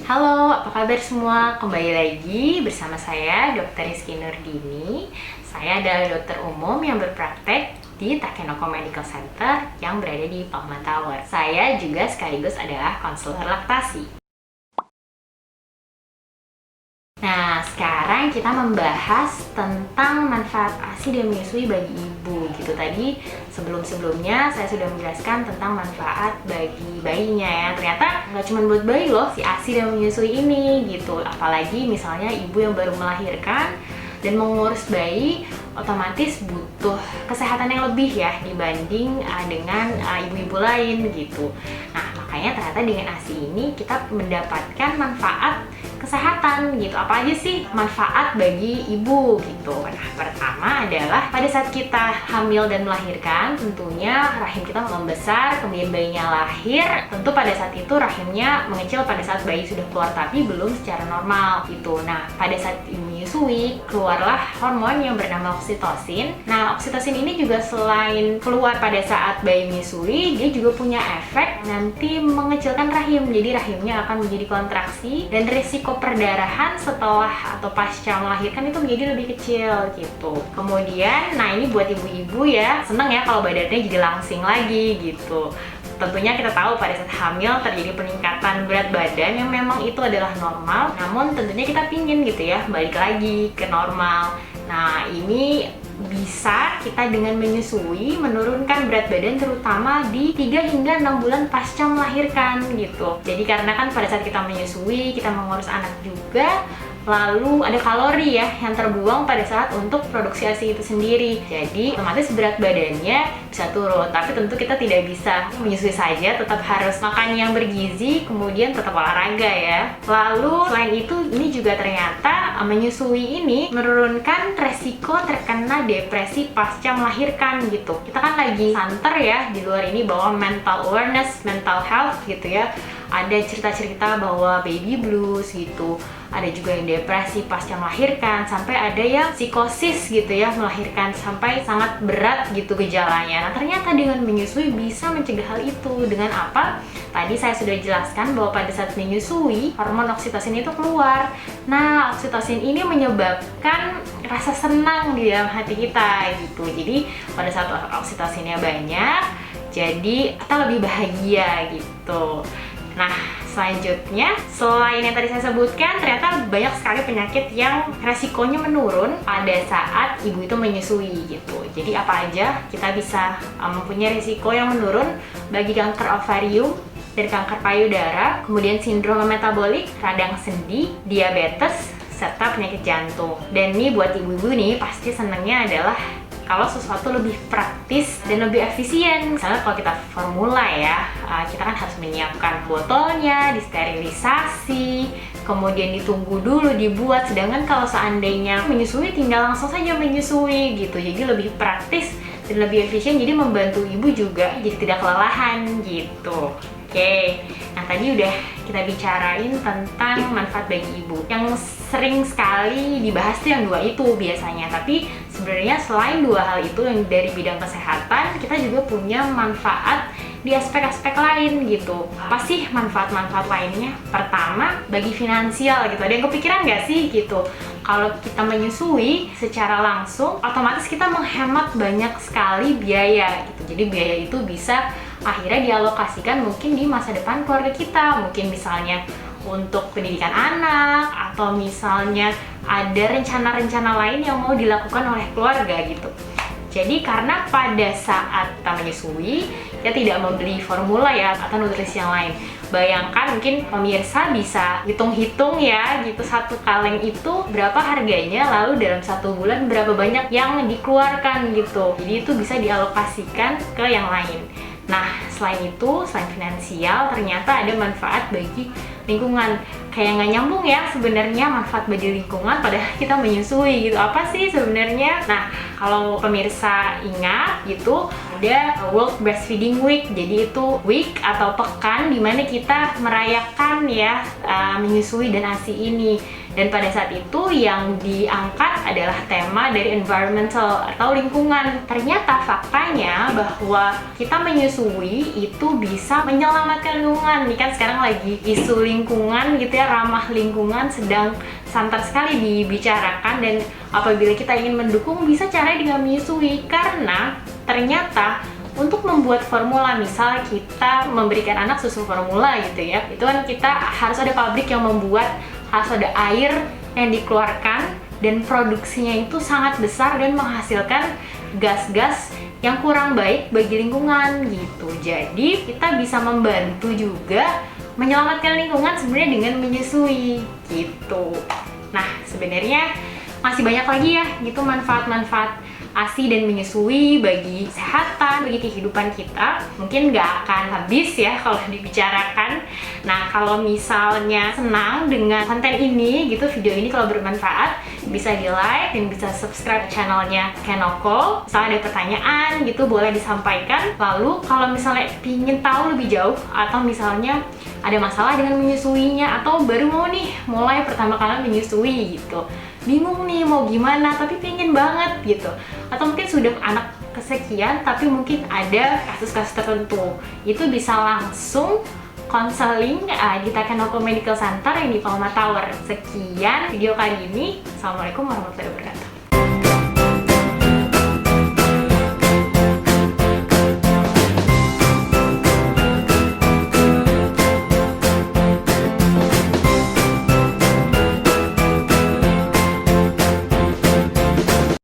Halo, apa kabar semua? Kembali lagi bersama saya, Dr. Rizky Nurdini. Saya adalah dokter umum yang berpraktek di Takenoko Medical Center yang berada di Palma Tower. Saya juga sekaligus adalah konselor laktasi. Nah, sekarang kita membahas tentang manfaat ASI dan menyusui bagi ibu gitu. Tadi sebelum-sebelumnya saya sudah menjelaskan tentang manfaat bagi bayinya ya. Ternyata nggak cuma buat bayi loh si ASI dan menyusui ini gitu. Apalagi misalnya ibu yang baru melahirkan dan mengurus bayi otomatis butuh kesehatan yang lebih ya dibanding dengan ibu-ibu lain gitu. Nah, makanya ternyata dengan ASI ini kita mendapatkan manfaat kesehatan gitu. Apa aja sih manfaat bagi ibu gitu? Nah, pertama adalah pada saat kita hamil dan melahirkan, tentunya rahim kita membesar, kemudian bayinya lahir. Tentu pada saat itu rahimnya mengecil pada saat bayi sudah keluar, tapi belum secara normal gitu. Nah, pada saat menyusui keluarlah hormon yang bernama oksitosin. Nah, oksitosin ini juga selain keluar pada saat bayi menyusui, dia juga punya efek nanti mengecilkan rahim. Jadi rahimnya akan menjadi kontraksi dan risiko perdarahan setelah atau pasca melahirkan itu menjadi lebih kecil gitu. Kemudian, nah ini buat ibu-ibu ya, seneng ya kalau badannya jadi langsing lagi gitu. Tentunya kita tahu pada saat hamil terjadi peningkatan berat badan yang memang itu adalah normal, namun tentunya kita pingin gitu ya balik lagi ke normal. Nah, ini bisa kita dengan menyusui menurunkan berat badan terutama di 3 hingga 6 bulan pasca melahirkan gitu. Jadi karena kan pada saat kita menyusui, kita mengurus anak juga, lalu ada kalori ya yang terbuang pada saat untuk produksi ASI itu sendiri. Jadi otomatis berat badannya bisa turun. Tapi tentu kita tidak bisa menyusui saja, tetap harus makan yang bergizi, kemudian tetap olahraga ya. Lalu selain itu ini juga ternyata menyusui ini menurunkan resiko terkena depresi pasca melahirkan gitu. Kita kan lagi santer ya di luar ini bahwa mental awareness, mental health gitu ya. Ada cerita-cerita bahwa baby blues gitu, ada juga yang depresi pasca melahirkan, sampai ada yang psikosis gitu ya, melahirkan sampai sangat berat gitu gejalanya. Nah, ternyata dengan menyusui bisa mencegah hal itu. Dengan apa? Tadi saya sudah jelaskan bahwa pada saat menyusui, hormon oksitosin itu keluar. Nah, oksitosin ini menyebabkan rasa senang di dalam hati kita gitu. Jadi pada saat oksitosinnya banyak, jadi kita lebih bahagia gitu. Nah, selanjutnya, selain yang tadi saya sebutkan, ternyata banyak sekali penyakit yang resikonya menurun pada saat ibu itu menyusui gitu. Jadi apa aja kita bisa mempunyai risiko yang menurun bagi kanker ovarium dan kanker payudara, kemudian sindrom metabolik, radang sendi, diabetes, serta penyakit jantung. Dan ini buat ibu-ibu nih pasti senangnya adalah kalau sesuatu lebih praktis dan lebih efisien. Misalnya kalau kita formula ya, kita kan harus menyiapkan botolnya, disterilisasi, kemudian ditunggu dulu dibuat. Sedangkan kalau seandainya menyusui, tinggal langsung saja menyusui gitu. Jadi lebih praktis dan lebih efisien, jadi membantu ibu juga jadi tidak kelelahan gitu. Oke, nah tadi udah kita bicarain tentang manfaat bagi ibu. Yang sering sekali dibahas tuh yang dua itu biasanya. Tapi sebenarnya selain dua hal itu yang dari bidang kesehatan, kita juga punya manfaat di aspek-aspek lain gitu. Apa sih manfaat-manfaat lainnya? Pertama, bagi finansial gitu. Ada yang kepikiran nggak sih gitu? Kalau kita menyusui secara langsung, otomatis kita menghemat banyak sekali biaya gitu. Jadi biaya itu bisa akhirnya dialokasikan mungkin di masa depan keluarga kita. Mungkin misalnya untuk pendidikan anak, atau misalnya ada rencana-rencana lain yang mau dilakukan oleh keluarga gitu. Jadi karena pada saat kita menyusui, kita tidak membeli formula ya atau nutrisi yang lain. Bayangkan mungkin pemirsa bisa hitung-hitung ya gitu, satu kaleng itu berapa harganya, lalu dalam 1 bulan berapa banyak yang dikeluarkan gitu. Jadi itu bisa dialokasikan ke yang lain. Nah, selain itu, selain finansial, ternyata ada manfaat bagi lingkungan. Kayak nggak nyambung ya sebenarnya manfaat bagi lingkungan padahal kita menyusui gitu. Apa sih sebenarnya? Nah, kalau pemirsa ingat gitu, ada World Breastfeeding Week. Jadi itu week atau pekan dimana kita merayakan ya menyusui dan ASI ini. Dan pada saat itu yang diangkat adalah tema dari environmental atau lingkungan. Ternyata faktanya bahwa kita menyusui itu bisa menyelamatkan lingkungan. Ini kan sekarang lagi isu lingkungan gitu ya, ramah lingkungan sedang santer sekali dibicarakan, dan apabila kita ingin mendukung bisa caranya dengan menyusui, karena ternyata untuk membuat formula, misal kita memberikan anak susu formula gitu ya, itu kan kita harus ada pabrik yang membuat, harus ada air yang dikeluarkan, dan produksinya itu sangat besar dan menghasilkan gas-gas yang kurang baik bagi lingkungan gitu. Jadi kita bisa membantu juga menyelamatkan lingkungan sebenarnya dengan menyusui gitu. Nah, sebenarnya masih banyak lagi ya gitu manfaat-manfaat ASI dan menyusui bagi kesehatan, bagi kehidupan kita. Mungkin nggak akan habis ya kalau dibicarakan. Nah, kalau misalnya senang dengan konten ini gitu, video ini kalau bermanfaat, bisa di like dan bisa subscribe channelnya Kenoko. Misalnya ada pertanyaan gitu boleh disampaikan. Lalu kalau misalnya ingin tahu lebih jauh, atau misalnya ada masalah dengan menyusuinya, atau baru mau nih mulai pertama kali menyusui gitu, bingung nih mau gimana tapi pengen banget gitu, atau mungkin sudah anak kesekian tapi mungkin ada kasus-kasus tertentu, itu bisa langsung konseling di Takenoko Medical Center yang di Palma Tower. Sekian video kali ini. Assalamualaikum warahmatullahi wabarakatuh.